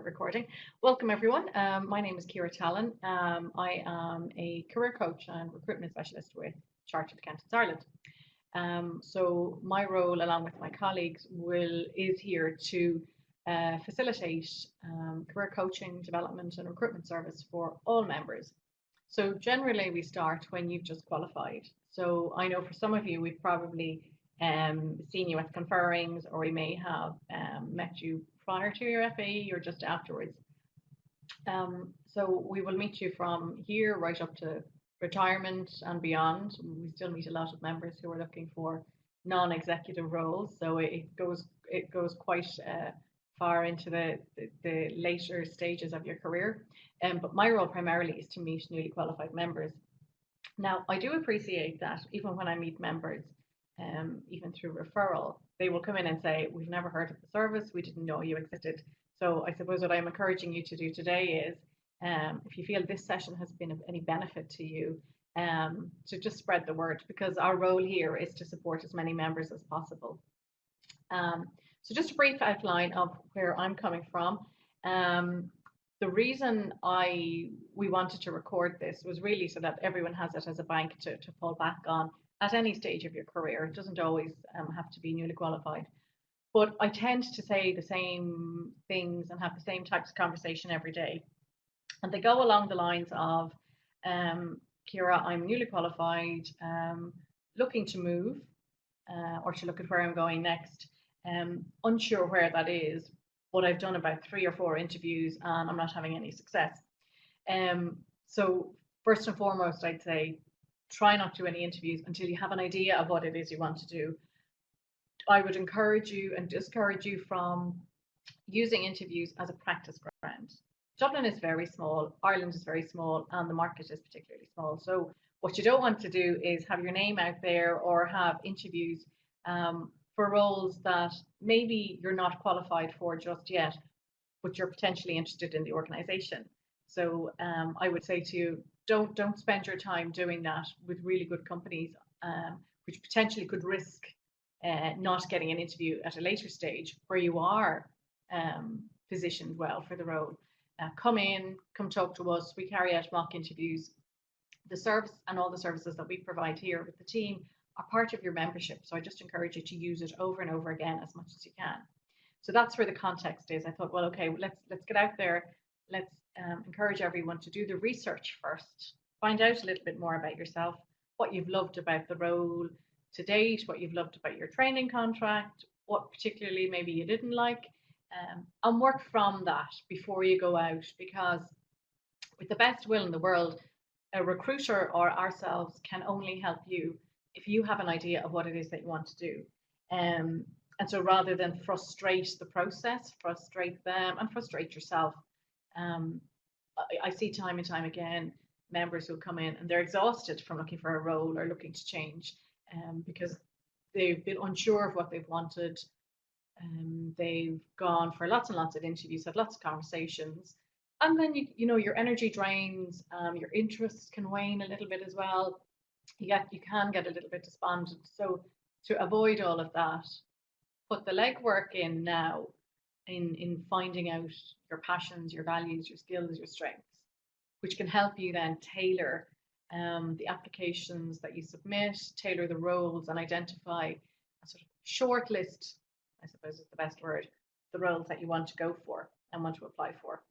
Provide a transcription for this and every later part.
recording. Welcome everyone. My name is Ciara Talon. I am a career coach and recruitment specialist with Chartered Accountants Ireland. So my role, along with my colleagues, is here to facilitate career coaching, development, and recruitment service for all members. So generally, we start when you've just qualified. So I know for some of you, we've probably seen you at conferrings, or we may have met you prior to your FAE or just afterwards. So we will meet you from here right up to retirement and beyond. We still meet a lot of members who are looking for non-executive roles, so it goes quite far into the later stages of your career. But my role primarily is to meet newly qualified members. Now, I do appreciate that even when I meet members, even through referral, they will come in and say, we've never heard of the service, we didn't know you existed. So I suppose what I'm encouraging you to do today is, if you feel this session has been of any benefit to you, to just spread the word, because our role here is to support as many members as possible. So just a brief outline of where I'm coming from. The reason we wanted to record this was really so that everyone has it as a bank to fall back on at any stage of your career. It doesn't always have to be newly qualified. But I tend to say the same things and have the same types of conversation every day. And they go along the lines of, Ciara, I'm newly qualified, looking to move or to look at where I'm going next, unsure where that is, but I've done about 3 or 4 interviews and I'm not having any success. So first and foremost, I'd say, try not to do any interviews until you have an idea of what it is you want to do. I would encourage you and discourage you from using interviews as a practice ground. Dublin is very small, Ireland is very small, and the market is particularly small. So what you don't want to do is have your name out there or have interviews for roles that maybe you're not qualified for just yet, but you're potentially interested in the organization. So I would say to you, don't spend your time doing that with really good companies, which potentially could risk not getting an interview at a later stage where you are positioned well for the role. Come talk to us. We carry out mock interviews. The service and all the services that we provide here with the team are part of your membership. So I just encourage you to use it over and over again as much as you can. So that's where the context is. I thought, well, okay, let's get out there. Let's encourage everyone to do the research first. Find out a little bit more about yourself, what you've loved about the role to date, what you've loved about your training contract, what particularly maybe you didn't like, and work from that before you go out, because with the best will in the world, a recruiter or ourselves can only help you if you have an idea of what it is that you want to do. And so rather than frustrate the process, frustrate them and frustrate yourself, I see time and time again members who come in and they're exhausted from looking for a role or looking to change because they've been unsure of what they've wanted. They've gone for lots and lots of interviews, had lots of conversations, and then you know your energy drains, your interest can wane a little bit as well. You can get a little bit despondent. So to avoid all of that, put the legwork in now in finding out your passions, your values, your skills, your strengths, which can help you then tailor the applications that you submit, tailor the roles, and identify a sort of short list, I suppose is the best word, the roles that you want to go for and want to apply for.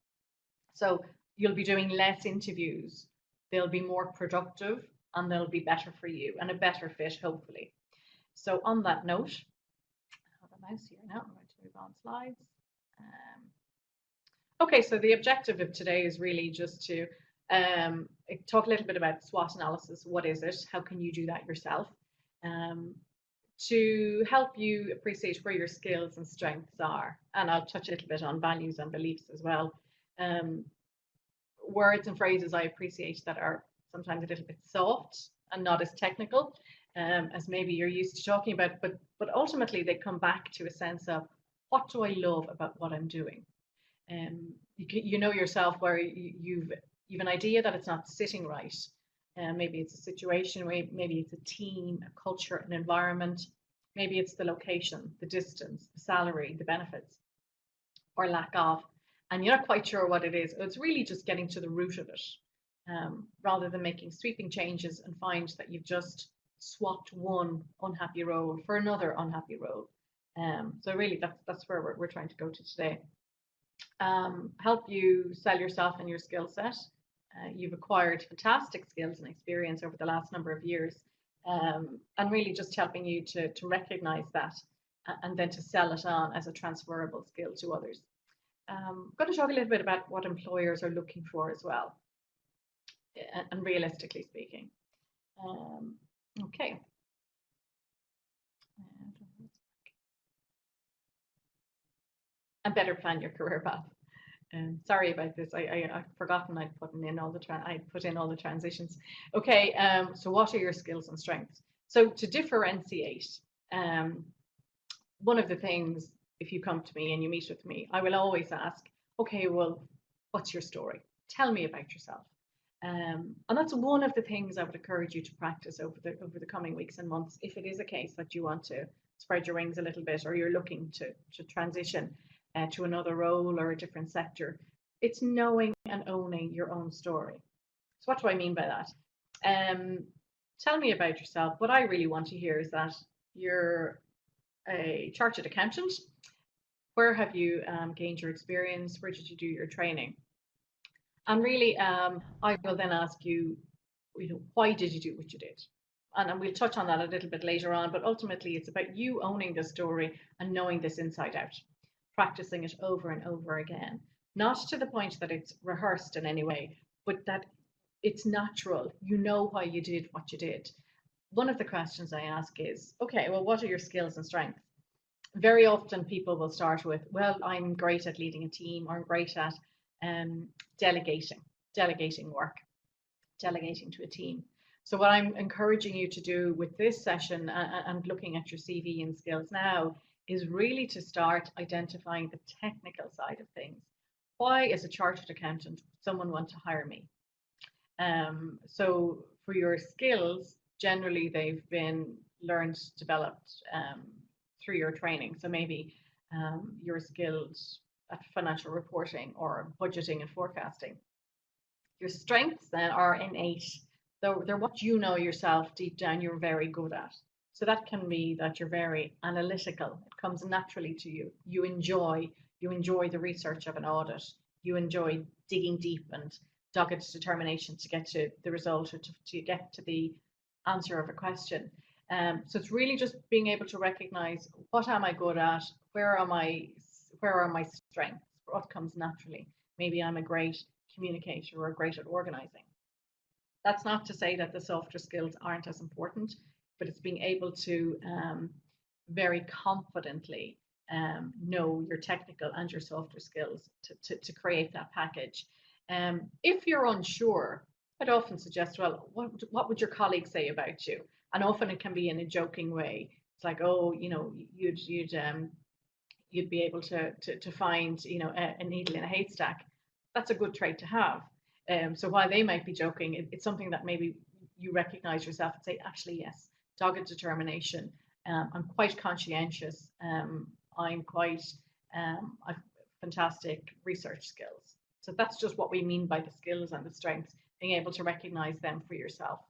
So you'll be doing less interviews, they'll be more productive, and they'll be better for you and a better fit, hopefully. So on that note, I have a mouse here now, I'm going to move on slides. Okay, so the objective of today is really just to talk a little bit about SWOT analysis. What is it? How can you do that yourself? To help you appreciate where your skills and strengths are. And I'll touch a little bit on values and beliefs as well. Words and phrases I appreciate that are sometimes a little bit soft and not as technical as maybe you're used to talking about, but ultimately they come back to a sense of, what do I love about what I'm doing? You know yourself where you've an idea that it's not sitting right. Maybe it's a situation, maybe it's a team, a culture, an environment. Maybe it's the location, the distance, the salary, the benefits, or lack of. and you're not quite sure what it is, it's really just getting to the root of it, rather than making sweeping changes and find that you've just swapped one unhappy role for another unhappy role. So really, that's where we're trying to go to today. Help you sell yourself and your skill set. You've acquired fantastic skills and experience over the last number of years, and really just helping you to recognize that and then to sell it on as a transferable skill to others. I'm going to talk a little bit about what employers are looking for as well, and realistically speaking. Okay. And better plan your career path. Sorry about this. I've forgotten I'd put in all the transitions. Okay. So what are your skills and strengths? So to differentiate, one of the things, if you come to me and you meet with me, I will always ask, okay, well, what's your story? Tell me about yourself. And that's one of the things I would encourage you to practice over the coming weeks and months, if it is a case that you want to spread your wings a little bit, or you're looking to transition to another role or a different sector. It's knowing and owning your own story. So what do I mean by that? Tell me about yourself. What I really want to hear is that you're a chartered accountant. Where have you gained your experience? Where did you do your training? And really, I will then ask you, why did you do what you did? And we'll touch on that a little bit later on, but ultimately it's about you owning the story and knowing this inside out, practicing it over and over again, not to the point that it's rehearsed in any way, but that it's natural. You know why you did what you did. One of the questions I ask is, okay, well, what are your skills and strengths? Very often people will start with, well, I'm great at leading a team, or I'm great at delegating work, delegating to a team. So what I'm encouraging you to do with this session and looking at your CV and skills now is really to start identifying the technical side of things. Why, as a chartered accountant, would someone want to hire me? So for your skills, generally they've been learned, developed through your training. So maybe you're skilled at financial reporting or budgeting and forecasting. Your strengths then are innate. They're what you know yourself deep down you're very good at. So that can be that you're very analytical. It comes naturally to you. You enjoy the research of an audit. You enjoy digging deep and dogged determination to get to the result, or to get to the answer of a question. So it's really just being able to recognize, what am I good at? Where are my strengths? What comes naturally? Maybe I'm a great communicator or great at organizing. That's not to say that the softer skills aren't as important, but it's being able to very confidently know your technical and your softer skills to create that package. If you're unsure, I'd often suggest, well, what would your colleagues say about you? And often it can be in a joking way. It's like, oh, you'd be able to find, a needle in a haystack. That's a good trait to have. So while they might be joking, it's something that maybe you recognize yourself and say, actually, yes, dogged determination. I'm quite conscientious. I've fantastic research skills. So that's just what we mean by the skills and the strengths, being able to recognize them for yourself.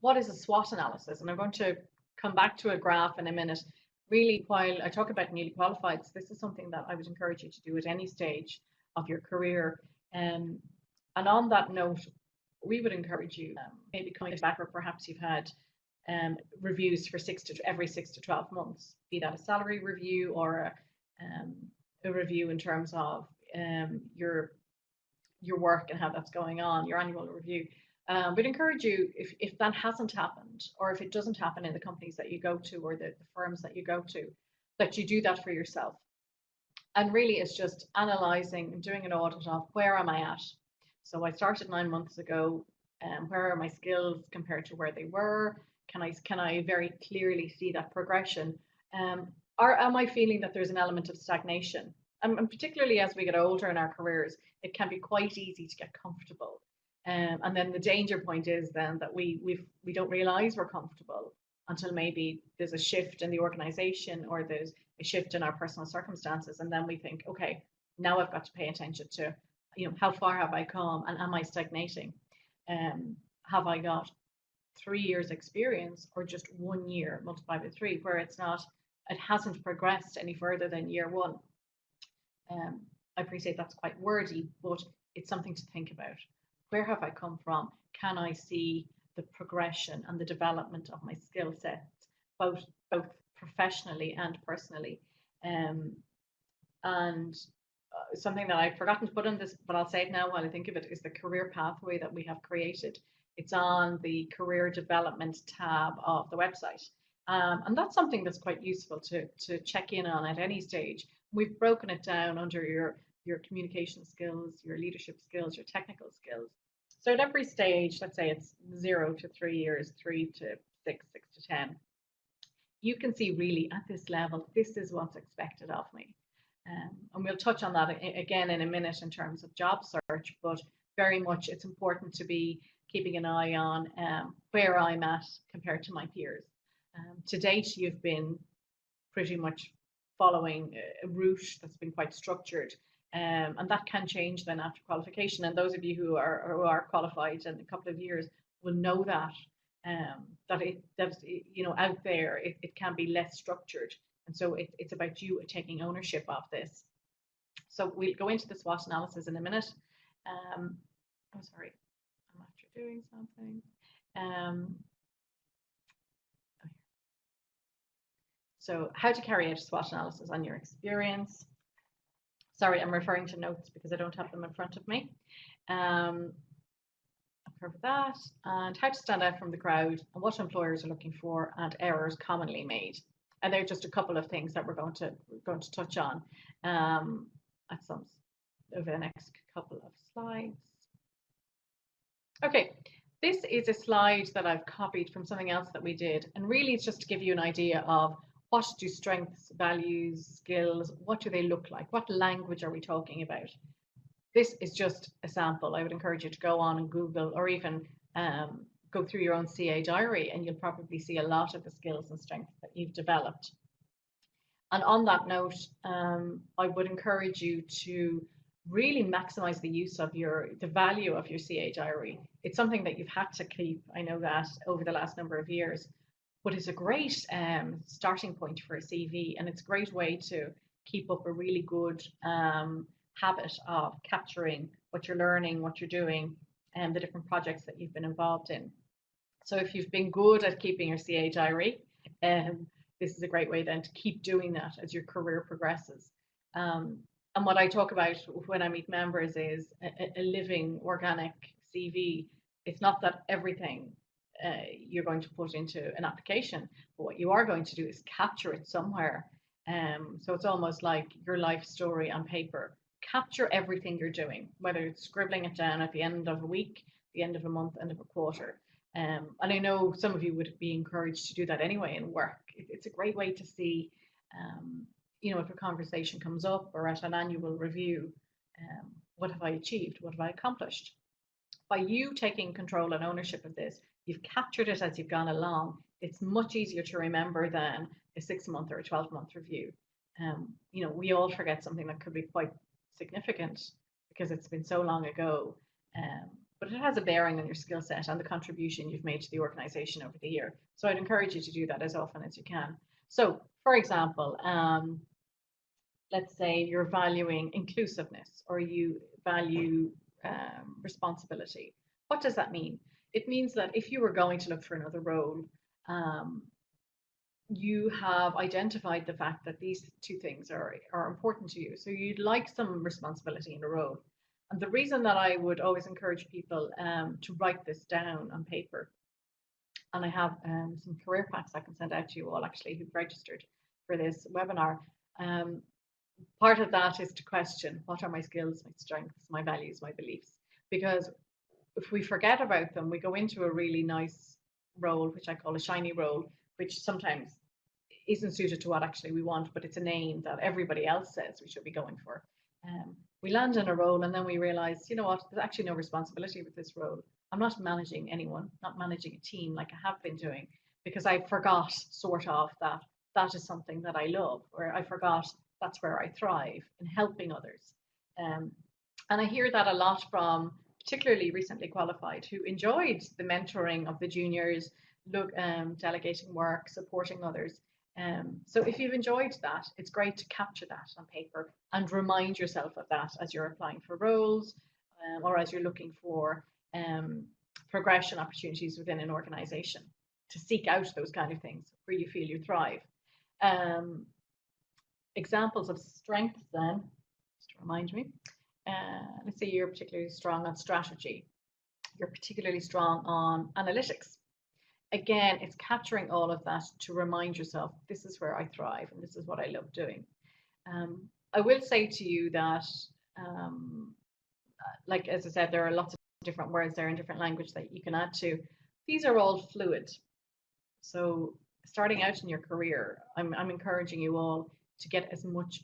What is a SWOT analysis? And I'm going to come back to a graph in a minute. Really, while I talk about newly qualified, this is something that I would encourage you to do at any stage of your career. And on that note, we would encourage you, maybe coming back, or perhaps you've had reviews for every 6 to 12 months, be that a salary review or a review in terms of your work and how that's going on, your annual review. We'd encourage you, if that hasn't happened, or if it doesn't happen in the companies that you go to, or the firms that you go to, that you do that for yourself. And really it's just analysing and doing an audit of, where am I at? So I started 9 months ago. Where are my skills compared to where they were? Can I very clearly see that progression? Or am I feeling that there's an element of stagnation? And particularly as we get older in our careers, it can be quite easy to get comfortable. And then the danger point is then that we don't realise we're comfortable, until maybe there's a shift in the organization or there's a shift in our personal circumstances. And then we think, okay, now I've got to pay attention to, how far have I come and am I stagnating? Have I got 3 years experience or just 1 year multiplied by 3, where it hasn't progressed any further than year 1? I appreciate that's quite wordy, but it's something to think about. Where have I come from? Can I see the progression and the development of my skill sets, both professionally and personally? And something that I've forgotten to put in this, but I'll say it now while I think of it, is the career pathway that we have created. It's on the career development tab of the website. And that's something that's quite useful to check in on at any stage. We've broken it down under your communication skills, your leadership skills, your technical skills. So at every stage, let's say it's 0 to 3 years, 3 to 6, 6 to 10, you can see really at this level, this is what's expected of me. And we'll touch on that again in a minute in terms of job search, but very much it's important to be keeping an eye on where I'm at compared to my peers. To date, you've been pretty much following a route that's been quite structured, and that can change then after qualification. And those of you who are qualified in a couple of years will know that out there it can be less structured, and so it's about you taking ownership of this. So we'll go into the SWOT analysis in a minute. Sorry, I'm after doing something. So how to carry out a SWOT analysis on your experience. Sorry, I'm referring to notes because I don't have them in front of me. I'll cover that, and how to stand out from the crowd, and what employers are looking for, and errors commonly made. And they're just a couple of things that we're going to touch on at some over the next couple of slides. Okay, this is a slide that I've copied from something else that we did, and really it's just to give you an idea of what do strengths, values, skills, what do they look like? What language are we talking about? This is just a sample. I would encourage you to go on and Google, or even go through your own CA diary, and you'll probably see a lot of the skills and strengths that you've developed. And on that note, I would encourage you to really maximize the use of the value of your CA diary. It's something that you've had to keep, I know that, over the last number of years, but it's a great starting point for a CV, and it's a great way to keep up a really good habit of capturing what you're learning, what you're doing, and the different projects that you've been involved in. So if you've been good at keeping your CA diary, this is a great way then to keep doing that as your career progresses. And what I talk about when I meet members is a living, organic CV. It's not that everything you're going to put into an application, but what you are going to do is capture it somewhere. So it's almost like your life story on paper. Capture everything you're doing, whether it's scribbling it down at the end of a week, the end of a month, end of a quarter. And I know some of you would be encouraged to do that anyway in work. It's a great way to see, if a conversation comes up or at an annual review, what have I achieved? What have I accomplished? By you taking control and ownership of this, you've captured it as you've gone along. It's much easier to remember than a 6-month or a 12-month review. We all forget something that could be quite significant because it's been so long ago, but it has a bearing on your skill set and the contribution you've made to the organization over the year. So I'd encourage you to do that as often as you can. So for example, let's say you're valuing inclusiveness, or you value responsibility. What does that mean? It means that if you were going to look for another role, you have identified the fact that these two things are important to you. So you'd like some responsibility in a role. And the reason that I would always encourage people to write this down on paper, and I have some career packs I can send out to you all actually who've registered for this webinar. Part of that is to question, what are my skills, my strengths, my values, my beliefs? Because if we forget about them, we go into a really nice role, which I call a shiny role, which sometimes isn't suited to what actually we want, but it's a name that everybody else says we should be going for. We land in a role and then we realize, you know what, there's actually no responsibility with this role. I'm not managing anyone, not managing a team like I have been doing. because I forgot sort of that is something that I love, or I forgot that's where I thrive in helping others. Um, and I hear that a lot from particularly recently qualified who enjoyed the mentoring of the juniors, delegating work, supporting others. So if you've enjoyed that, it's great to capture that on paper and remind yourself of that as you're applying for roles, or as you're looking for um, progression opportunities within an organization, to seek out those kind of things where you feel you thrive. Um, Examples of strengths then, just to remind me, let's say you're particularly strong on strategy, you're particularly strong on analytics. Again, it's capturing all of that to remind yourself, this is where I thrive and this is what I love doing. I will say to you that, like as I said, there are lots of different words there in different language that you can add to. These are all fluid. So starting out in your career, I'm encouraging you all to get as much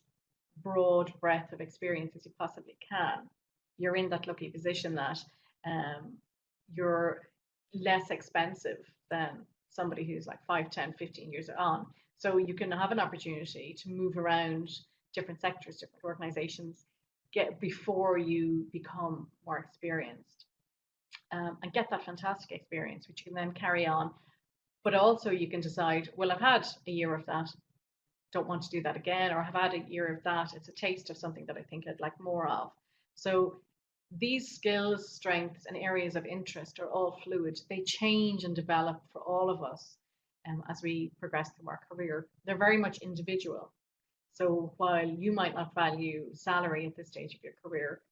broad breadth of experience as you possibly can. You're in that lucky position that you're less expensive than somebody who's like 5, 10, 15 years on. So you can have an opportunity to move around different sectors, different organizations, get before you become more experienced, and get that fantastic experience, which you can then carry on. But also you can decide, well, I've had a year of that, don't want to do that again, or I've had a year of that, it's a taste of something that I think I'd like more of. So these skills, strengths, and areas of interest are all fluid. They change and develop for all of us as we progress through our career. They're very much individual. So while you might not value salary at this stage of your career,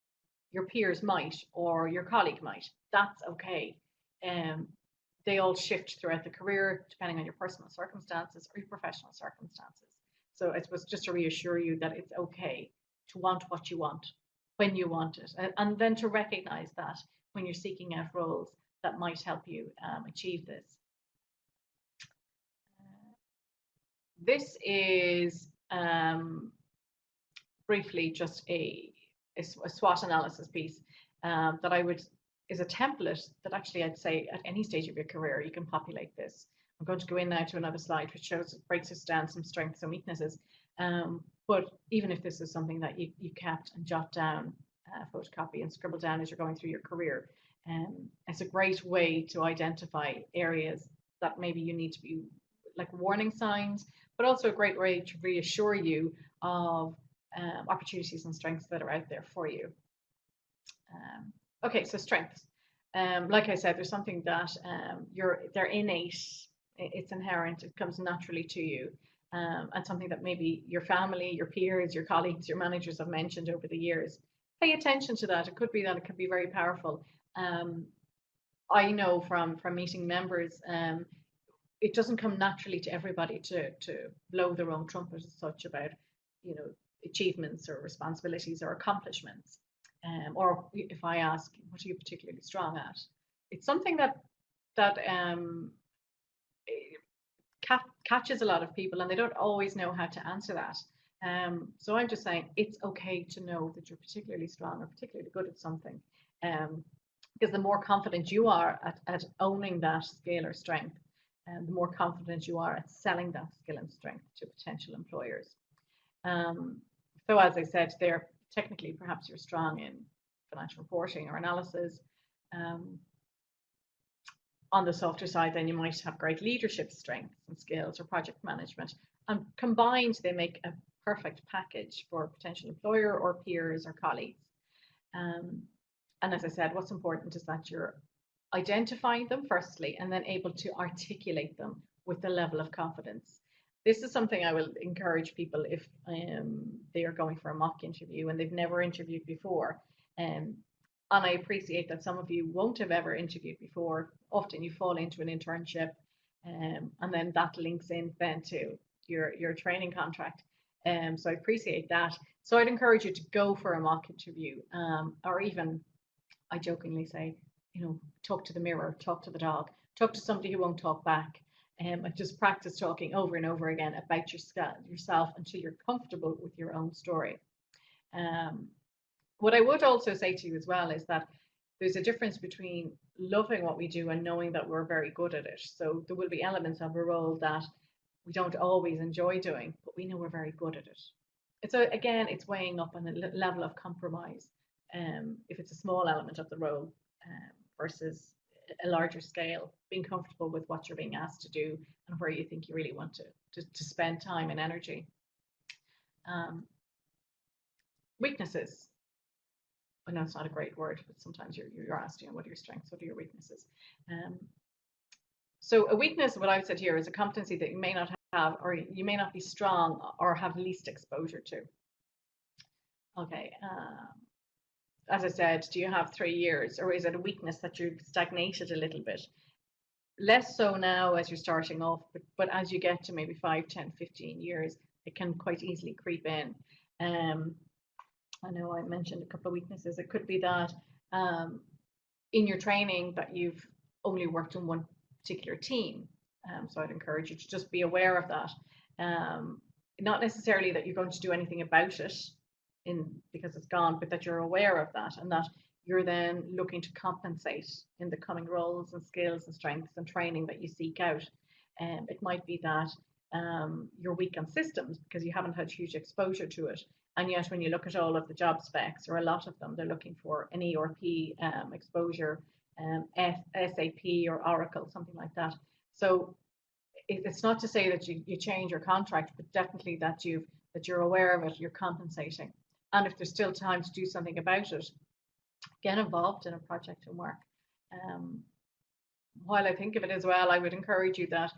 your peers might, or your colleague might. That's okay. They all shift throughout the career depending on your personal circumstances or your professional circumstances. So it was just to reassure you that it's okay to want what you want when you want it, and then to recognize that when you're seeking out roles that might help you achieve this. This is briefly just a SWOT analysis piece that I would is a template that actually I'd say at any stage of your career you can populate this. I'm going to go in now to another slide which breaks us down some strengths and weaknesses. But even if this is something that you kept and jot down, photocopy and scribble down as you're going through your career, it's a great way to identify areas that maybe you need to be like warning signs, but also a great way to reassure you of opportunities and strengths that are out there for you. Okay, so strengths. Like I said, there's something that they're innate, it's inherent, it comes naturally to you, and something that maybe your family, your peers, your colleagues, your managers have mentioned over the years. Pay attention to that. It could be that it could be very powerful. I know from meeting members, it doesn't come naturally to everybody to blow their own trumpet as such about, achievements or responsibilities or accomplishments. Or if I ask, what are you particularly strong at? It's something that catches a lot of people, and they don't always know how to answer that. So I'm just saying it's okay to know that you're particularly strong or particularly good at something, because the more confident you are at owning that skill or strength, the more confident you are at selling that skill and strength to potential employers. So as I said, there technically perhaps you're strong in financial reporting or analysis. On the softer side, then you might have great leadership strengths and skills or project management, and combined they make a perfect package for a potential employer or peers or colleagues. And as I said, what's important is that you're identifying them firstly and then able to articulate them with a level of confidence. This is something I will encourage people if they are going for a mock interview and they've never interviewed before. And I appreciate that some of you won't have ever interviewed before. Often you fall into an internship, and then that links in then to your training contract. So I appreciate that. So I'd encourage you to go for a mock interview, or even, I jokingly say, talk to the mirror, talk to the dog, talk to somebody who won't talk back. And just practice talking over and over again about yourself until you're comfortable with your own story. What I would also say to you as well is that there's a difference between loving what we do and knowing that we're very good at it. So there will be elements of a role that we don't always enjoy doing, but we know we're very good at it. And so again, it's weighing up on a level of compromise. If it's a small element of the role versus a larger scale, being comfortable with what you're being asked to do and where you think you really want to spend time and energy. Weaknesses. I know it's not a great word, but sometimes you're asked, what are your strengths, what are your weaknesses? So a weakness, what I would say here, is a competency that you may not have, or you may not be strong or have least exposure to. Okay. As I said, do you have 3 years, or is it a weakness that you've stagnated a little bit? Less so now as you're starting off, but as you get to maybe 5, 10, 15 years, it can quite easily creep in. I know I mentioned a couple of weaknesses. It could be that in your training that you've only worked on one particular team. So I'd encourage you to just be aware of that. Not necessarily that you're going to do anything about it because it's gone, but that you're aware of that and that you're then looking to compensate in the coming roles and skills and strengths and training that you seek out. It might be that you're weak on systems because you haven't had huge exposure to it. And yet when you look at all of the job specs, or a lot of them, they're looking for an ERP exposure, SAP or Oracle, something like that. So it's not to say that you change your contract, but definitely that you're aware of it, you're compensating. And if there's still time to do something about it, get involved in a project and work. While I think of it as well, I would encourage you that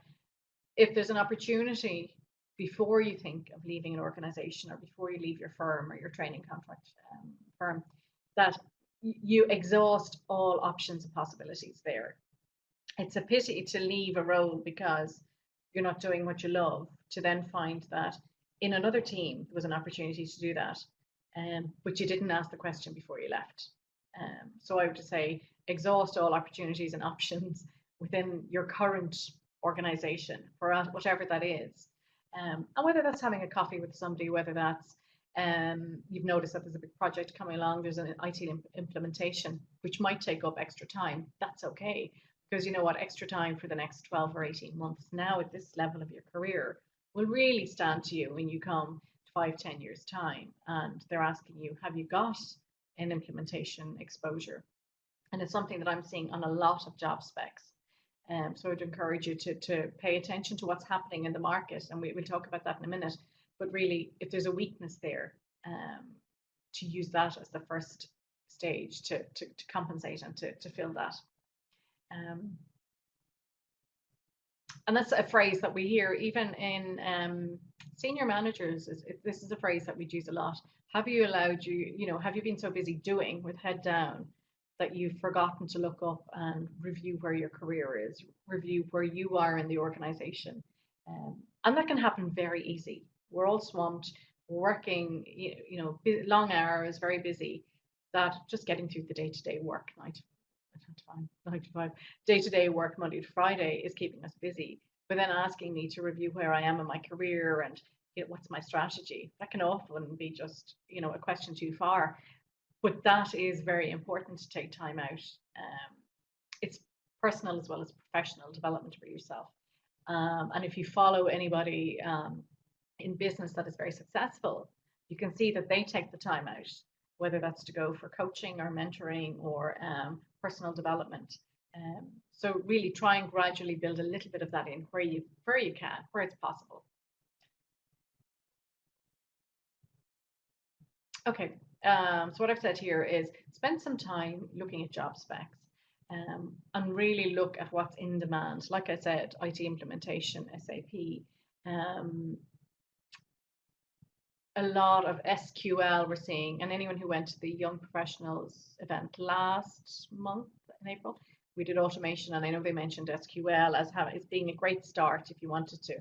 if there's an opportunity before you think of leaving an organization, or before you leave your firm or your training contract firm, that you exhaust all options and possibilities there. It's a pity to leave a role because you're not doing what you love, to then find that in another team there was an opportunity to do that, but you didn't ask the question before you left. So I would just say exhaust all opportunities and options within your current organization for whatever that is. And whether that's having a coffee with somebody, whether that's you've noticed that there's a big project coming along, there's an IT implementation, which might take up extra time. That's okay, because you know what, extra time for the next 12 or 18 months now at this level of your career will really stand to you when you come 5, 10 years time and they're asking you, have you got an implementation exposure? And it's something that I'm seeing on a lot of job specs. So I'd encourage you to pay attention to what's happening in the market, and we'll talk about that in a minute. But really, if there's a weakness there, to use that as the first stage to compensate and to fill that. And that's a phrase that we hear even in senior managers. This is a phrase that we use a lot. Have you have you been so busy doing with head down that you've forgotten to look up and review where your career is, review where you are in the organization? And that can happen very easy. We're all swamped, working, long hours, very busy, that just getting through the day-to-day work, 9 to 5, day-to-day work, Monday to Friday, is keeping us busy. But then asking me to review where I am in my career and what's my strategy, that can often be just, a question too far. But that is very important to take time out. It's personal as well as professional development for yourself. And if you follow anybody in business that is very successful, you can see that they take the time out, whether that's to go for coaching or mentoring or personal development. So really try and gradually build a little bit of that in where you can, where it's possible. Okay. So what I've said here is spend some time looking at job specs and really look at what's in demand. Like I said, IT implementation, SAP, a lot of SQL we're seeing. And anyone who went to the Young Professionals event last month in April, we did automation, and I know they mentioned SQL as being a great start if you wanted to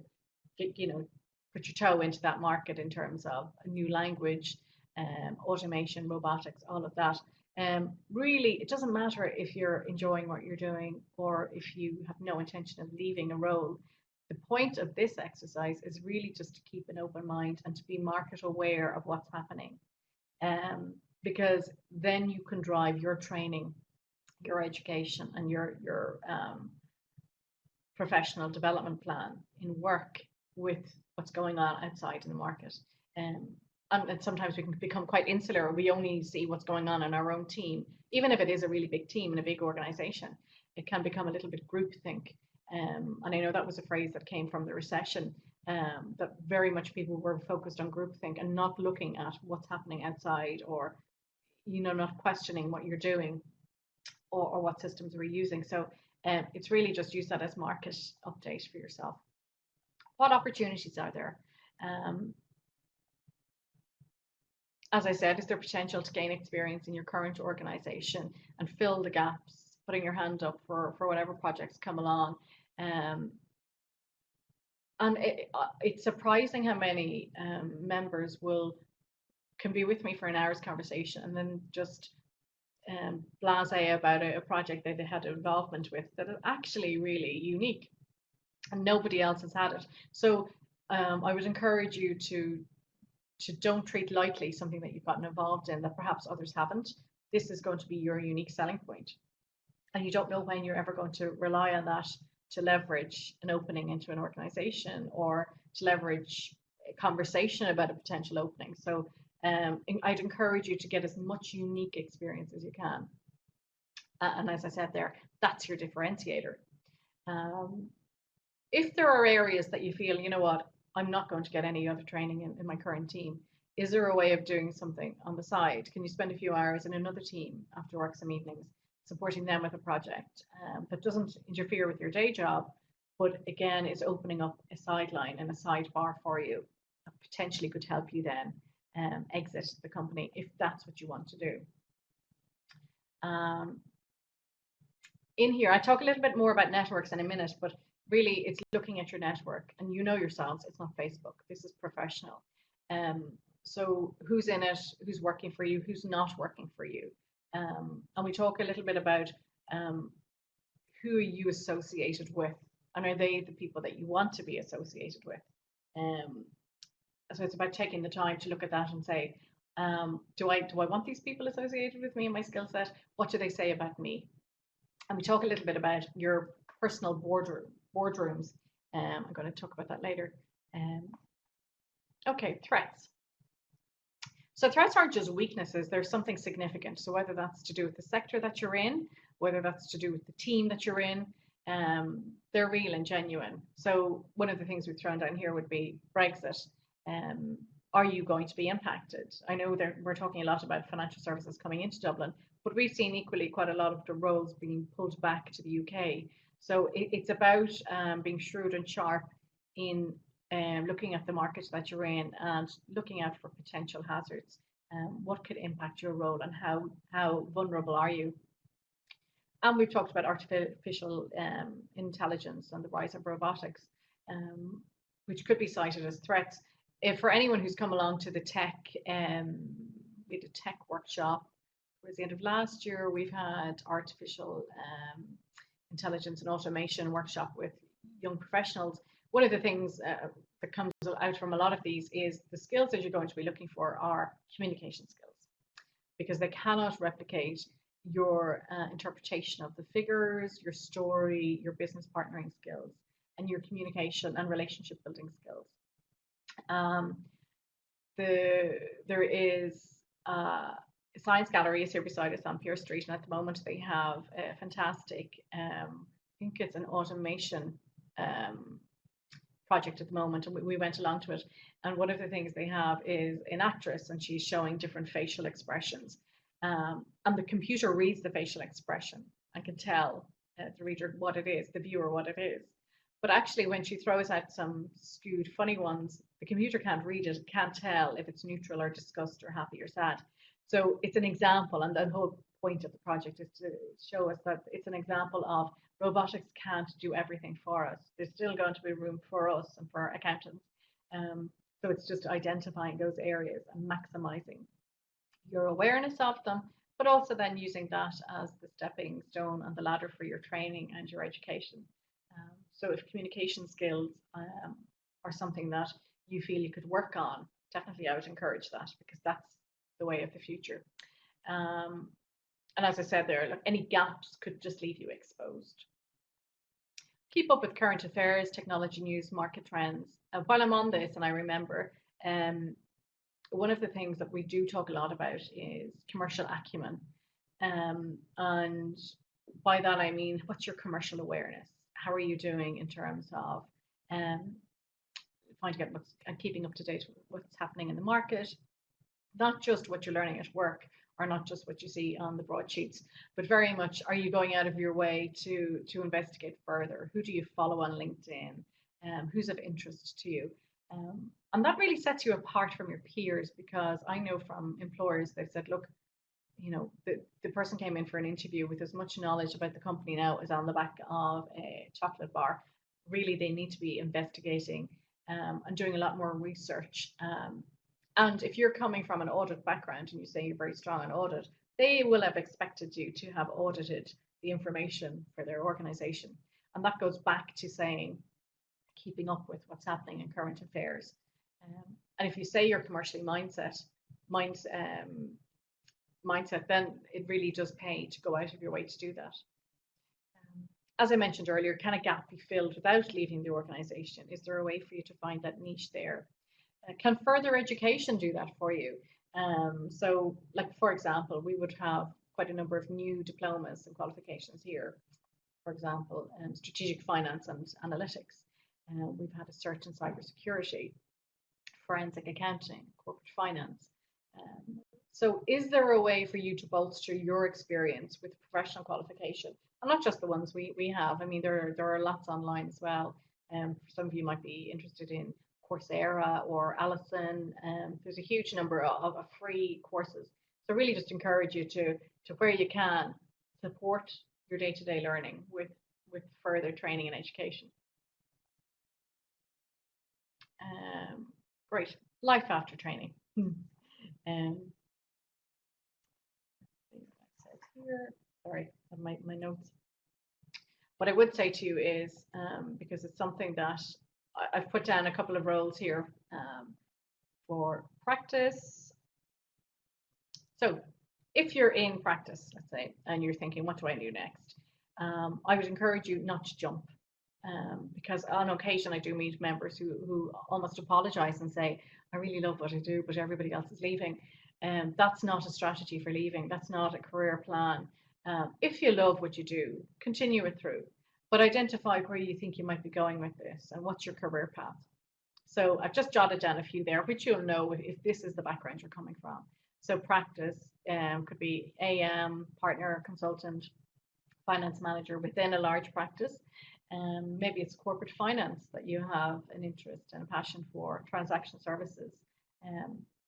put your toe into that market in terms of a new language. Automation, robotics, all of that. Really, it doesn't matter if you're enjoying what you're doing or if you have no intention of leaving a role. The point of this exercise is really just to keep an open mind and to be market aware of what's happening, because then you can drive your training your education and your professional development plan in work with what's going on outside in the market. And sometimes we can become quite insular. We only see what's going on in our own team, even if it is a really big team in a big organization. It can become a little bit groupthink. And I know that was a phrase that came from the recession, that very much people were focused on groupthink and not looking at what's happening outside, or not questioning what you're doing, or what systems we're using. So it's really just use that as market update for yourself. What opportunities are there? As I said, is there potential to gain experience in your current organization and fill the gaps, putting your hand up for whatever projects come along? And it's surprising how many members can be with me for an hour's conversation and then just blasé about a project that they had involvement with that is actually really unique and nobody else has had it. So I would encourage you to don't treat lightly something that you've gotten involved in that perhaps others haven't. This is going to be your unique selling point. And you don't know when you're ever going to rely on that to leverage an opening into an organization or to leverage a conversation about a potential opening. So I'd encourage you to get as much unique experience as you can. And as I said there, that's your differentiator. If there are areas that you feel, you know what, I'm not going to get any other training in my current team, is there a way of doing something on the side? Can you spend a few hours in another team after work some evenings, supporting them with a project that doesn't interfere with your day job, but again is opening up a sideline and a sidebar for you that potentially could help you then exit the company if that's what you want to do. In here, I talk a little bit more about networks in a minute, but really it's looking at your network, and you know yourselves, it's not Facebook, this is professional. So who's in it, who's working for you, who's not working for you. And we talk a little bit about who are you associated with, and are they the people that you want to be associated with. So it's about taking the time to look at that and say, do I want these people associated with me and my skill set? What do they say about me? And we talk a little bit about your personal boardrooms. I'm going to talk about that later. Okay, threats. So threats aren't just weaknesses, they're something significant. So whether that's to do with the sector that you're in, whether that's to do with the team that you're in, they're real and genuine. So one of the things we've thrown down here would be Brexit. Are you going to be impacted? I know that we're talking a lot about financial services coming into Dublin, but we've seen equally quite a lot of the roles being pulled back to the UK. So it's about being shrewd and sharp in looking at the markets that you're in and looking out for potential hazards. What could impact your role and how vulnerable are you? And we've talked about artificial intelligence and the rise of robotics, which could be cited as threats. If for anyone who's come along to the tech, we did a tech workshop towards the end of last year. We've had artificial intelligence and automation workshop with young professionals. One of the things that comes out from a lot of these is the skills that you're going to be looking for are communication skills, because they cannot replicate your interpretation of the figures, your story, your business partnering skills, and your communication and relationship building skills. There is a science gallery is here beside us on Pure Street, and at the moment they have a fantastic, I think it's an automation project at the moment, and we went along to it. And one of the things they have is an actress, and she's showing different facial expressions, and the computer reads the facial expression and can tell the reader what it is, the viewer what it is. But actually, when she throws out some skewed, funny ones, the computer can't read it, can't tell if it's neutral or disgust or happy or sad. So it's an example, and the whole point of the project is to show us that it's an example of robotics can't do everything for us. There's still going to be room for us and for accountants. So it's just identifying those areas and maximizing your awareness of them, but also then using that as the stepping stone and the ladder for your training and your education. So if communication skills are something that you feel you could work on, definitely I would encourage that, because that's the way of the future. And as I said there, like any gaps could just leave you exposed. Keep up with current affairs, technology news, market trends. While I'm on this, and I remember, um, one of the things that we do talk a lot about is commercial acumen. And by that I mean, what's your commercial awareness? How are you doing in terms of um, finding out what's and keeping up to date with what's happening in the market, not just what you're learning at work or not just what you see on the broadsheets, but very much, are you going out of your way to investigate further? Who do you follow on LinkedIn? Who's of interest to you? And that really sets you apart from your peers, because I know from employers, they've said, look, the person came in for an interview with as much knowledge about the company now as on the back of a chocolate bar. Really, they need to be investigating and doing a lot more research. And if you're coming from an audit background and you say you're very strong in audit, they will have expected you to have audited the information for their organization. And that goes back to saying, keeping up with what's happening in current affairs. And if you say you're commercially mindset, then it really does pay to go out of your way to do that. As I mentioned earlier, can a gap be filled without leaving the organization? Is there a way for you to find that niche there? Can further education do that for you? So, like, for example, we would have quite a number of new diplomas and qualifications here. For example, strategic finance and analytics. We've had a cert in cybersecurity, forensic accounting, corporate finance. So is there a way for you to bolster your experience with professional qualification? And not just the ones we have. I mean, there are lots online as well. Some of you might be interested in Coursera or Allison. There's a huge number of free courses. So really just encourage you to where you can, support your day-to-day learning with further training and education. Great. Life after training. Here. Sorry, I have my notes. What I would say to you is, because it's something that I've put down a couple of roles here for practice. So if you're in practice, let's say, and you're thinking, what do I do next? I would encourage you not to jump, because on occasion I do meet members who almost apologize and say, I really love what I do, but everybody else is leaving. That's not a strategy for leaving. That's not a career plan. If you love what you do, continue it through, but identify where you think you might be going with this and what's your career path. So I've just jotted down a few there, which you'll know if this is the background you're coming from. So practice could be AM, partner, consultant, finance manager within a large practice. Maybe it's corporate finance that you have an interest and a passion for, transaction services.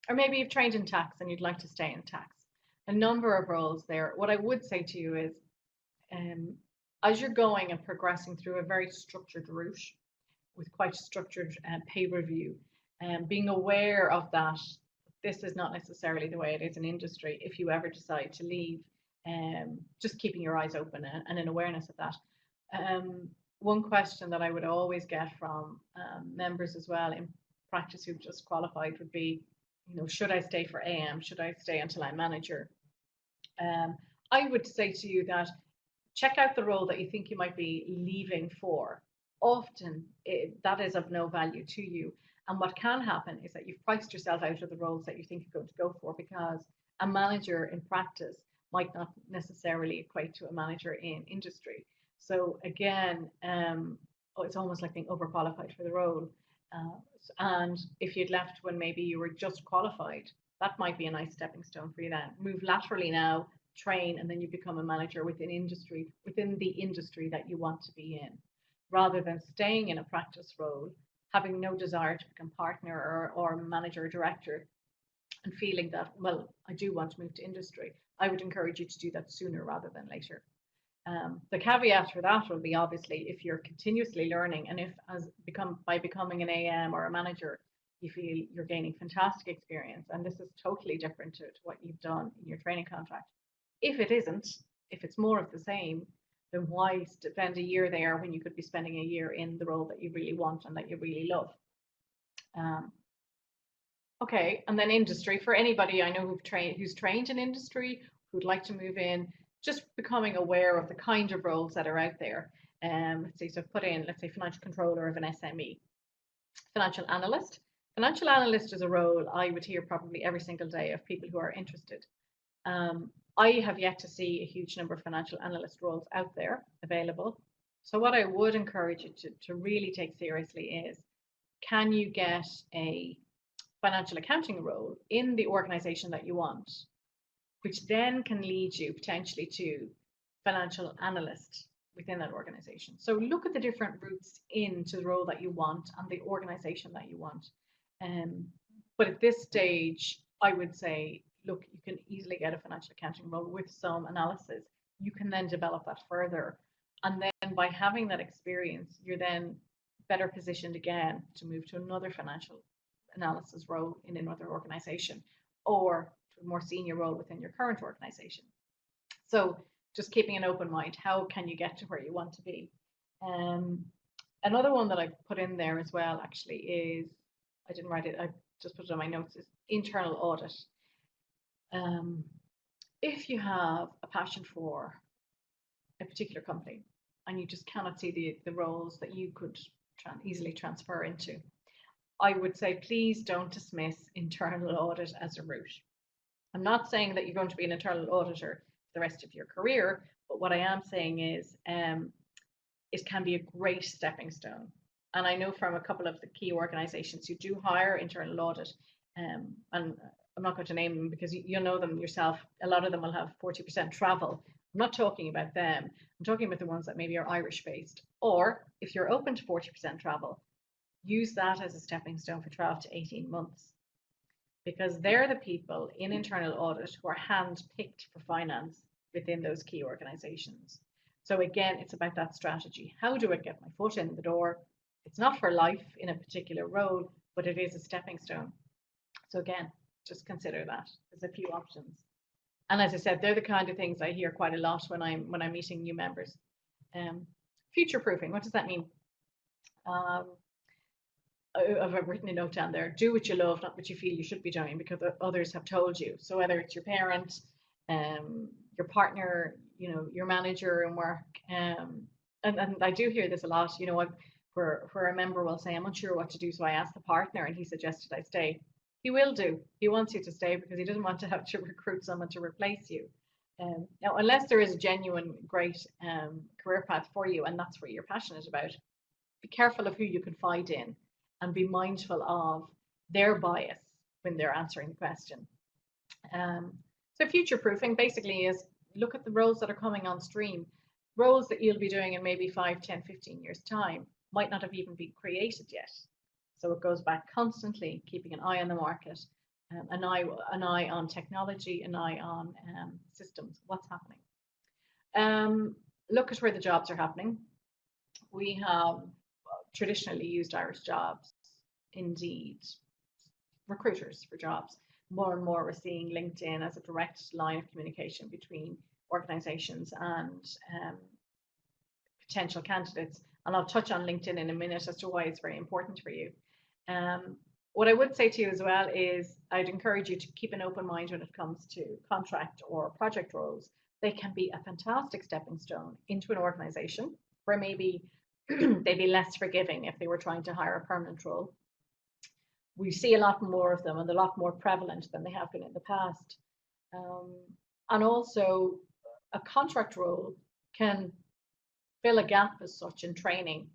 Or maybe you've trained in tax and you'd like to stay in tax. A number of roles there. What I would say to you is, as you're going and progressing through a very structured route with quite structured pay review, being aware of that, this is not necessarily the way it is in industry. If you ever decide to leave, just keeping your eyes open and an awareness of that. One question that I would always get from members as well in practice who've just qualified would be, should I stay for AM? Should I stay until I'm manager? I would say to you that check out the role that you think you might be leaving for. Often that is of no value to you. And what can happen is that you've priced yourself out of the roles that you think you're going to go for, because a manager in practice might not necessarily equate to a manager in industry. So again, it's almost like being overqualified for the role. And if you'd left when maybe you were just qualified, that might be a nice stepping stone for you then. Move laterally now, train, and then you become a manager within the industry that you want to be in, rather than staying in a practice role, having no desire to become partner or manager or director, and feeling that, well, I do want to move to industry. I would encourage you to do that sooner rather than later. The caveat for that will be, obviously, if you're continuously learning, and if by becoming an AM or a manager, you feel you're gaining fantastic experience, and this is totally different to what you've done in your training contract. If it isn't, if it's more of the same, then why spend a year there when you could be spending a year in the role that you really want and that you really love? Okay, and then industry. For anybody I know who's trained in industry, who'd like to move in, just becoming aware of the kind of roles that are out there. Let's see, so put in, let's say, financial controller of an SME, financial analyst. Financial analyst is a role I would hear probably every single day of people who are interested. I have yet to see a huge number of financial analyst roles out there available. So what I would encourage you to really take seriously is, can you get a financial accounting role in the organization that you want, which then can lead you potentially to financial analyst within that organization. So look at the different routes into the role that you want and the organization that you want. But at this stage, I would say, look, you can easily get a financial accounting role with some analysis. You can then develop that further. And then by having that experience, you're then better positioned again to move to another financial analysis role in another organization, or to a more senior role within your current organization. So just keeping an open mind, how can you get to where you want to be? Another one that I put in there as well actually is, I didn't write it, I just put it on my notes, is internal audit. If you have a passion for a particular company and you just cannot see the roles that you could easily transfer into, I would say please don't dismiss internal audit as a route. I'm not saying that you're going to be an internal auditor for the rest of your career, but what I am saying is it can be a great stepping stone. And I know from a couple of the key organizations who do hire internal audit, and I'm not going to name them because you know them yourself, a lot of them will have 40% travel. I'm not talking about them. I'm talking about the ones that maybe are Irish based. Or if you're open to 40% travel, use that as a stepping stone for 12 to 18 months. Because they're the people in internal audit who are hand-picked for finance within those key organizations. So again, it's about that strategy. How do I get my foot in the door? It's not for life in a particular role, but it is a stepping stone. So again, just consider that. There's a few options. And as I said, they're the kind of things I hear quite a lot when I'm meeting new members. Future proofing, what does that mean? I've written a note down there. Do what you love, not what you feel you should be doing because others have told you. So whether it's your parent, your partner, your manager in work, and I do hear this a lot. Where a member will say, I'm unsure what to do, so I asked the partner and he suggested I stay. He will do. He wants you to stay because he doesn't want to have to recruit someone to replace you. Now, unless there is a genuine great career path for you and that's what you're passionate about, be careful of who you confide in and be mindful of their bias when they're answering the question. So future proofing basically is look at the roles that are coming on stream, roles that you'll be doing in maybe 5, 10, 15 years time might not have even been created yet. So it goes back constantly, keeping an eye on the market, an eye on technology, an eye on systems, what's happening. Look at where the jobs are happening. We have traditionally used Irish Jobs, Indeed, recruiters for jobs. More and more we're seeing LinkedIn as a direct line of communication between organizations and potential candidates. And I'll touch on LinkedIn in a minute as to why it's very important for you. What I would say to you as well is I'd encourage you to keep an open mind when it comes to contract or project roles. They can be a fantastic stepping stone into an organization where maybe they'd be less forgiving if they were trying to hire a permanent role. We see a lot more of them and they're a lot more prevalent than they have been in the past. And also a contract role can fill a gap as such in training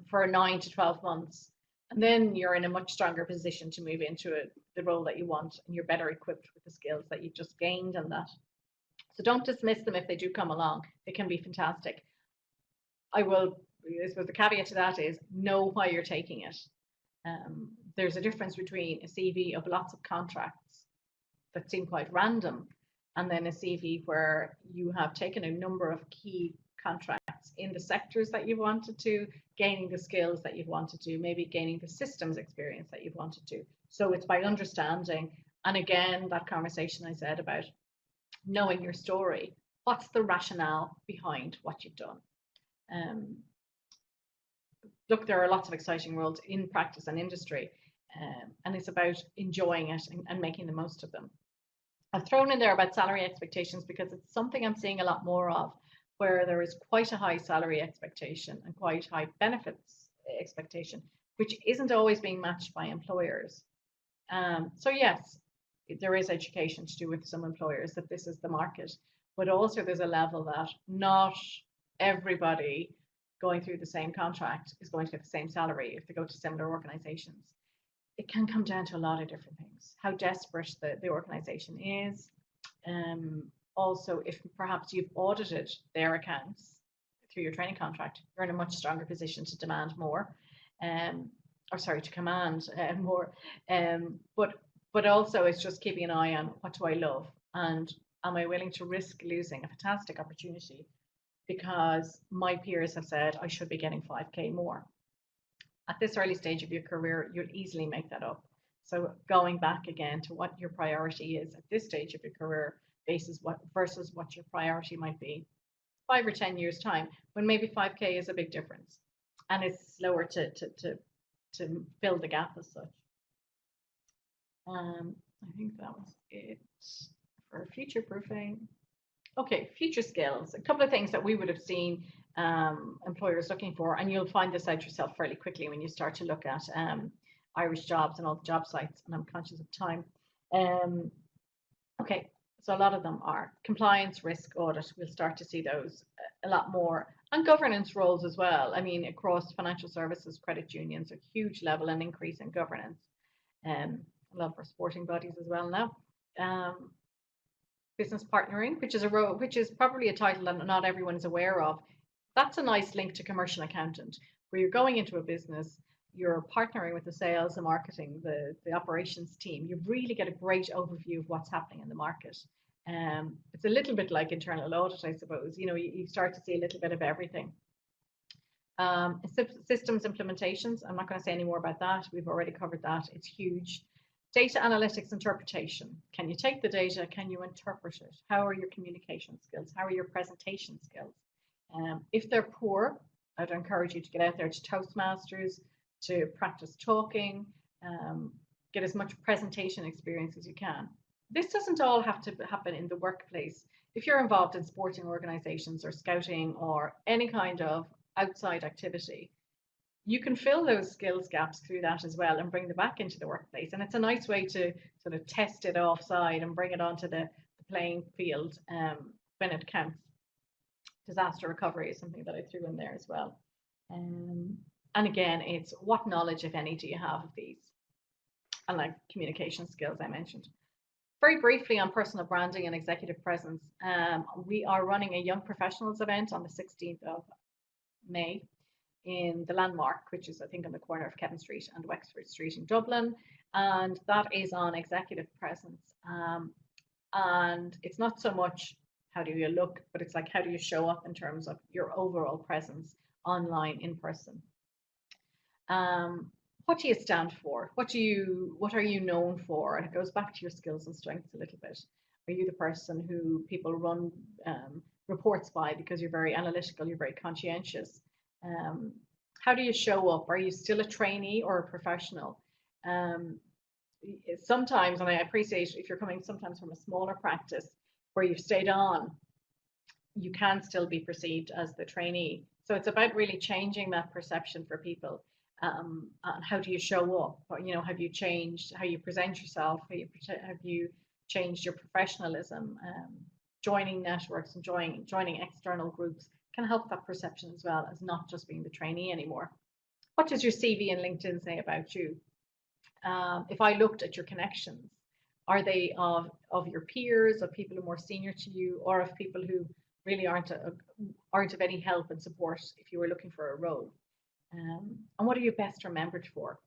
for 9 to 12 months. And then you're in a much stronger position to move into the role that you want and you're better equipped with the skills that you've just gained on that. So don't dismiss them if they do come along. They can be fantastic. I suppose the caveat to that is know why you're taking it. There's a difference between a CV of lots of contracts that seem quite random and then a CV where you have taken a number of key contracts in the sectors that you've wanted to, gaining the skills that you've wanted to, maybe gaining the systems experience that you've wanted to. So it's by understanding, and again, that conversation I said about knowing your story. What's the rationale behind what you've done? Look, there are lots of exciting roles in practice and industry, and it's about enjoying it and making the most of them. I've thrown in there about salary expectations because it's something I'm seeing a lot more of, where there is quite a high salary expectation and quite high benefits expectation, which isn't always being matched by employers. So yes, there is education to do with some employers that this is the market, but also there's a level that not everybody going through the same contract is going to get the same salary if they go to similar organizations. It can come down to a lot of different things. How desperate the organization is. Also, if perhaps you've audited their accounts through your training contract, you're in a much stronger position to demand more. To command more. But also it's just keeping an eye on what do I love and am I willing to risk losing a fantastic opportunity because my peers have said I should be getting 5k more. At this early stage of your career, you'll easily make that up. So going back again to what your priority is at this stage of your career versus what your priority might be 5 or 10 years time, when maybe 5k is a big difference and it's slower to fill the gap as such. I think that was it for future proofing. Okay, future skills. A couple of things that we would have seen employers looking for, and you'll find this out yourself fairly quickly when you start to look at Irish jobs and all the job sites, and I'm conscious of time. Okay, so a lot of them are compliance, risk, audit. We'll start to see those a lot more, and governance roles as well. I mean, across financial services, credit unions, a huge level and increase in governance. A lot of our sporting bodies as well now. Business partnering, which is a role, which is probably a title that not everyone is aware of. That's a nice link to commercial accountant, where you're going into a business, you're partnering with the sales and marketing, the operations team. You really get a great overview of what's happening in the market. It's a little bit like internal audit, I suppose. You know, you start to see a little bit of everything. Systems implementations. I'm not going to say any more about that. We've already covered that. It's huge. Data analytics interpretation. Can you take the data? Can you interpret it? How are your communication skills? How are your presentation skills? If they're poor, I'd encourage you to get out there to Toastmasters, to practice talking, get as much presentation experience as you can. This doesn't all have to happen in the workplace. If you're involved in sporting organizations or scouting or any kind of outside activity, you can fill those skills gaps through that as well and bring them back into the workplace. And it's a nice way to sort of test it offside and bring it onto the playing field when it counts. Disaster recovery is something that I threw in there as well. And again, it's what knowledge, if any, do you have of these? And like communication skills I mentioned. Very briefly on personal branding and executive presence, we are running a young professionals event on the 16th of May in the Landmark, which is I think on the corner of Kevin Street and Wexford Street in Dublin, and that is on executive presence. And it's not so much how do you look, but it's like how do you show up in terms of your overall presence online, in person. What do you stand for? What are you known for? And it goes back to your skills and strengths a little bit. Are you the person who people run reports by because you're very analytical, you're very conscientious? How do you show up? Are you still a trainee or a professional? Sometimes, and I appreciate if you're coming sometimes from a smaller practice where you've stayed on, you can still be perceived as the trainee. So it's about really changing that perception for people. And how do you show up? You know, have you changed how you present yourself? Have you changed your professionalism? Joining networks and joining external groups can help that perception as well as not just being the trainee anymore. What does your CV and LinkedIn say about you? If I looked at your connections, are they of your peers, of people who are more senior to you, or of people who really aren't of any help and support if you were looking for a role? And what are you best remembered for?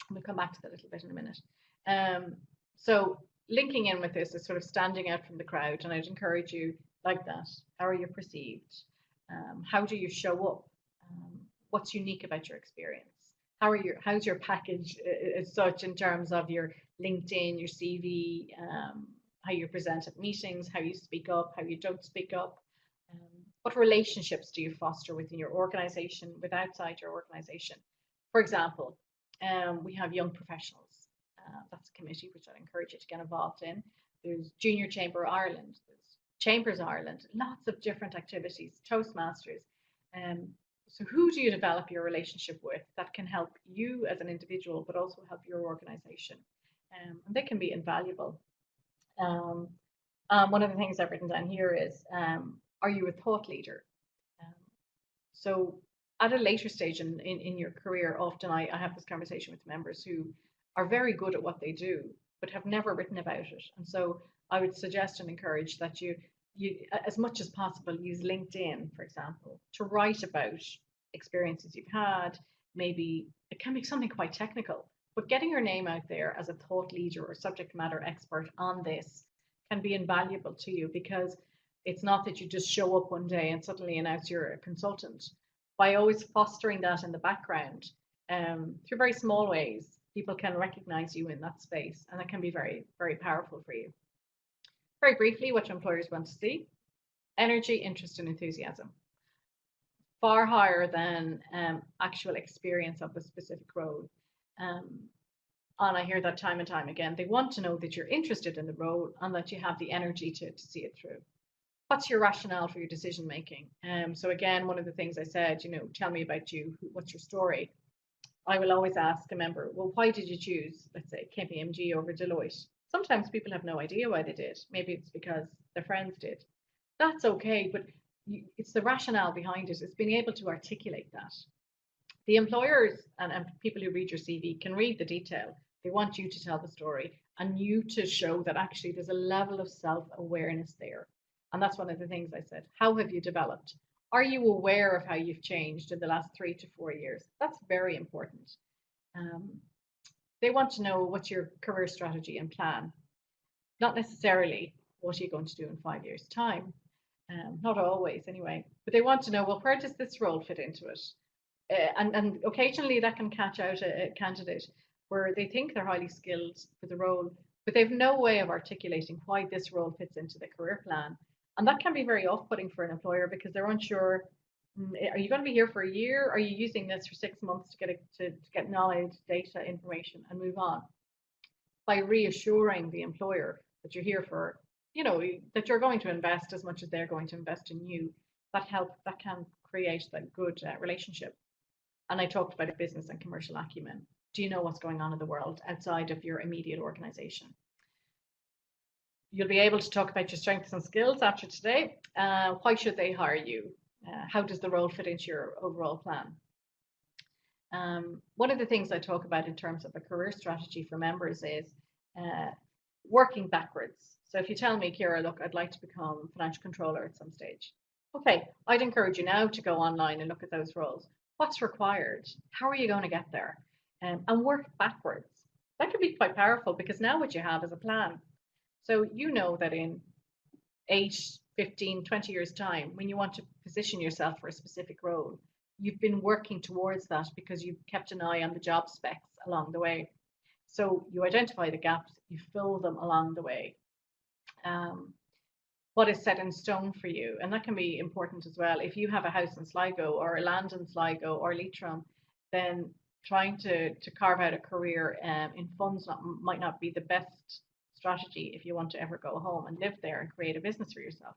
We'll come back to that a little bit in a minute. So linking in with this is sort of standing out from the crowd, and I'd encourage you like that. How are you perceived? How do you show up? What's unique about your experience? How's your package as such in terms of your LinkedIn, your CV, how you present at meetings, how you speak up, how you don't speak up? What relationships do you foster within your organization, with outside your organization? For example, we have young professionals. That's a committee which I'd encourage you to get involved in. there's Junior Chamber Ireland, there's Chambers Ireland, lots of different activities, Toastmasters. Um, so who do you develop your relationship with that can help you as an individual, but also help your organization? And they can be invaluable. Um, One of the things I've written down here is, are you a thought leader? Um, so at a later stage in your career, often I have this conversation with members who are very good at what they do, but have never written about it. And so I would suggest and encourage that you, as much as possible, use LinkedIn, for example, to write about experiences you've had. Maybe it can be something quite technical, but getting your name out there as a thought leader or subject matter expert on this can be invaluable to you, because it's not that you just show up one day and suddenly announce you're a consultant. By always fostering that in the background, through very small ways, people can recognize you in that space, and it can be very, very powerful for you. Very briefly, what do employers want to see? Energy, interest, and enthusiasm. Far higher than actual experience of a specific role. And I hear that time and time again. They want to know that you're interested in the role and that you have the energy to see it through. What's your rationale for your decision making? So again, one of the things I said, tell me about you. What's your story? I will always ask a member, well, why did you choose, let's say, KPMG over Deloitte? Sometimes people have no idea why they did. Maybe it's because their friends did. That's okay, but it's the rationale behind it. It's being able to articulate that. The employers and people who read your CV can read the detail. They want you to tell the story and you to show that actually there's a level of self-awareness there. And that's one of the things I said. How have you developed? Are you aware of how you've changed in the last 3 to 4 years? That's very important. They want to know what's your career strategy and plan. Not necessarily what are you going to do in 5 years' time. Not always, anyway. But they want to know, well, where does this role fit into it? And occasionally that can catch out a candidate where they think they're highly skilled for the role, but they've no way of articulating why this role fits into the career plan. And that can be very off-putting for an employer, because they're unsure, are you going to be here for a year? Are you using this for 6 months to get knowledge, data, information, and move on? By reassuring the employer that you're here for, that you're going to invest as much as they're going to invest in you, that can create that good relationship. And I talked about a business and commercial acumen. Do you know what's going on in the world outside of your immediate organization? You'll be able to talk about your strengths and skills after today. Why should they hire you? How does the role fit into your overall plan? One of the things I talk about in terms of a career strategy for members is working backwards. So if you tell me, Kira, look, I'd like to become financial controller at some stage. Okay, I'd encourage you now to go online and look at those roles. What's required? How are you going to get there? And work backwards. That can be quite powerful, because now what you have is a plan. So you know that in 8, 15, 20 years' time, when you want to position yourself for a specific role, you've been working towards that because you've kept an eye on the job specs along the way. So you identify the gaps, you fill them along the way. What is set in stone for you? And that can be important as well. If you have a house in Sligo or a land in Sligo or Leitrim, then trying to carve out a career in funds might not be the best strategy if you want to ever go home and live there and create a business for yourself.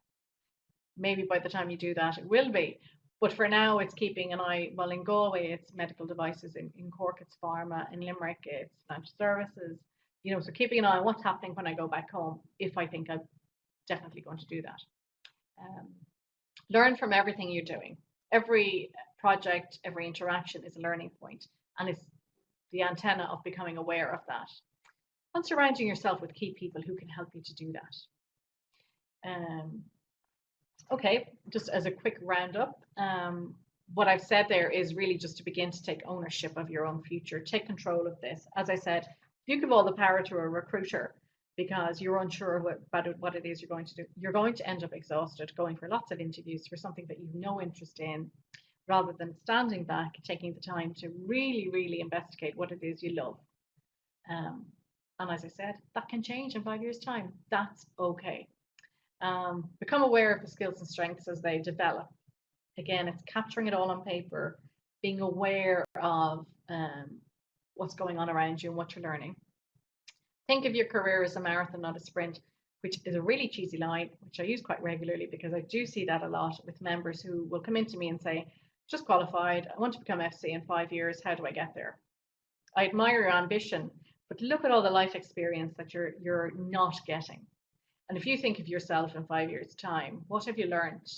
Maybe by the time you do that, it will be. But for now, it's keeping an eye. Well, in Galway, it's medical devices. In Cork, it's pharma. In Limerick, it's financial services. So keeping an eye on what's happening when I go back home, if I think I'm definitely going to do that. Learn from everything you're doing. Every project, every interaction is a learning point, and it's the antenna of becoming aware of that. And surrounding yourself with key people who can help you to do that. Okay, just as a quick roundup, what I've said there is really just to begin to take ownership of your own future, take control of this. As I said, you give all the power to a recruiter because you're unsure about what it is you're going to do. You're going to end up exhausted going for lots of interviews for something that you've no interest in, rather than standing back, taking the time to really, really investigate what it is you love. And as I said, that can change in 5 years' time. That's okay. Become aware of the skills and strengths as they develop. Again, it's capturing it all on paper, being aware of what's going on around you and what you're learning. Think of your career as a marathon, not a sprint. which is a really cheesy line, which I use quite regularly because I do see that a lot with members who will come into me and say, just qualified, I want to become FC in 5 years, how do I get there? I admire your ambition, but look at all the life experience that you're not getting. And if you think of yourself in 5 years' time, what have you learned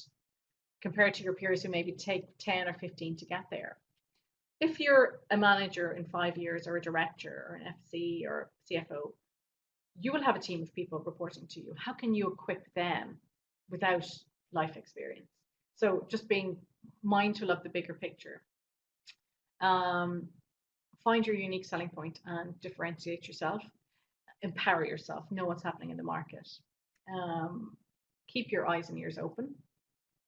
compared to your peers who maybe take 10 or 15 to get there? If you're a manager in 5 years, or a director or an FC or CFO, you will have a team of people reporting to you. How can you equip them without life experience? So just being mindful of the bigger picture. Find your unique selling point and differentiate yourself. Empower yourself. Know what's happening in the market. Keep your eyes and ears open.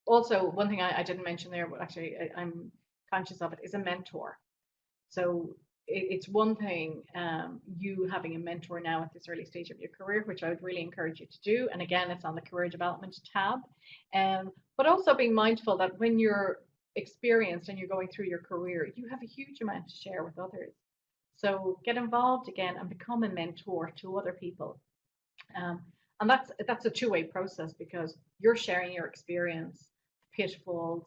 Also, one thing I didn't mention there, but actually I'm conscious of it, is a mentor. So it's one thing, you having a mentor now at this early stage of your career, which I would really encourage you to do. And again, it's on the career development tab. But also being mindful that when you're experienced and you're going through your career, you have a huge amount to share with others. So get involved again and become a mentor to other people. And that's a two-way process, because you're sharing your experience, pitfalls,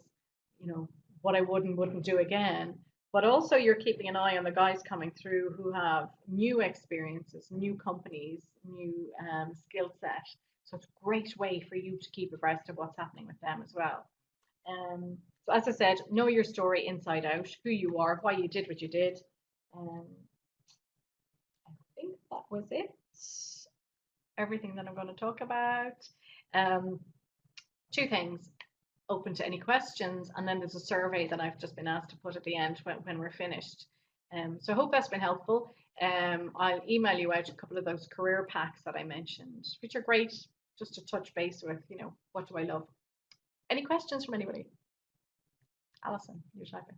what I wouldn't do again. But also you're keeping an eye on the guys coming through who have new experiences, new companies, new skill set. So it's a great way for you to keep abreast of what's happening with them as well. So as I said, know your story inside out, who you are, why you did what you did. I think that was it. Everything that I'm going to talk about. Two things. Open to any questions, and then there's a survey that I've just been asked to put at the end when we're finished. So I hope that's been helpful. I'll email you out a couple of those career packs that I mentioned, which are great just to touch base with, what do I love? Any questions from anybody? Alison, you're typing.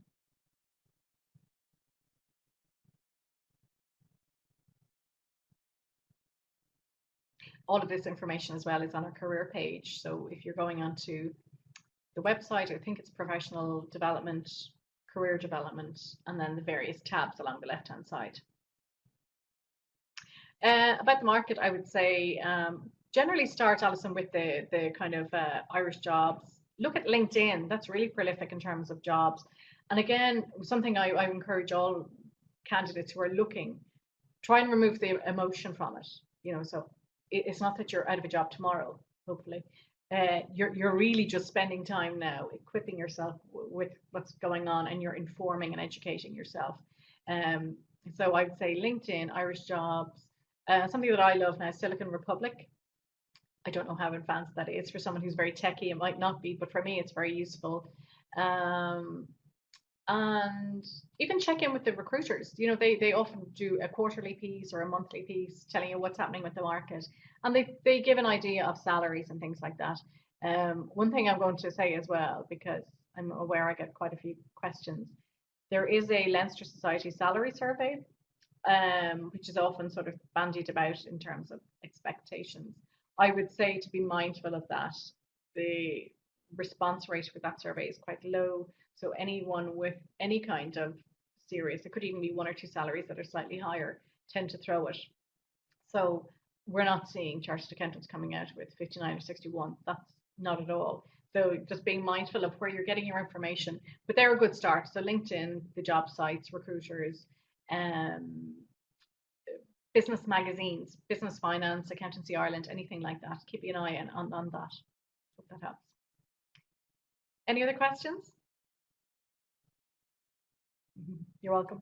All of this information as well is on our career page. So if you're going onto the website, I think it's professional development, career development, and then the various tabs along the left-hand side. About the market, I would say generally start, Alison, with the kind of Irish jobs. Look at LinkedIn. That's really prolific in terms of jobs. And again, something I encourage all candidates who are looking, try and remove the emotion from it. So it's not that you're out of a job tomorrow, hopefully. You're really just spending time now equipping yourself with what's going on, and you're informing and educating yourself. So I'd say LinkedIn, Irish jobs. Something that I love now, Silicon Republic. I don't know how advanced that is for someone who's very techie. It might not be, but for me, it's very useful. And even check in with the recruiters. They often do a quarterly piece or a monthly piece telling you what's happening with the market, and they give an idea of salaries and things like that. One thing I'm going to say as well, because I'm aware I get quite a few questions, there is a Leinster Society salary survey, which is often sort of bandied about in terms of expectations. I would say to be mindful of that. The response rate for that survey is quite low. So anyone with any kind of serious, it could even be 1 or 2 salaries that are slightly higher, tend to throw it. So we're not seeing chartered accountants coming out with 59 or 61. That's not at all. So just being mindful of where you're getting your information. But they're a good start. So LinkedIn, the job sites, recruiters, business magazines, Business Finance, Accountancy Ireland, anything like that. Keep an eye on that. Hope that helps. Any other questions? You're welcome.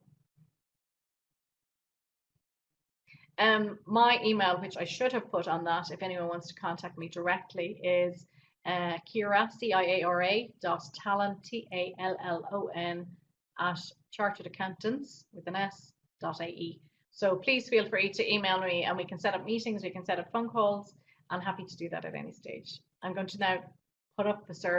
My email, which I should have put on that if anyone wants to contact me directly, is Ciara, CIARA, .talon, TALLON, at charteredaccountants with an S.AE. So please feel free to email me, and we can set up meetings, we can set up phone calls. I'm happy to do that at any stage. I'm going to now put up the survey.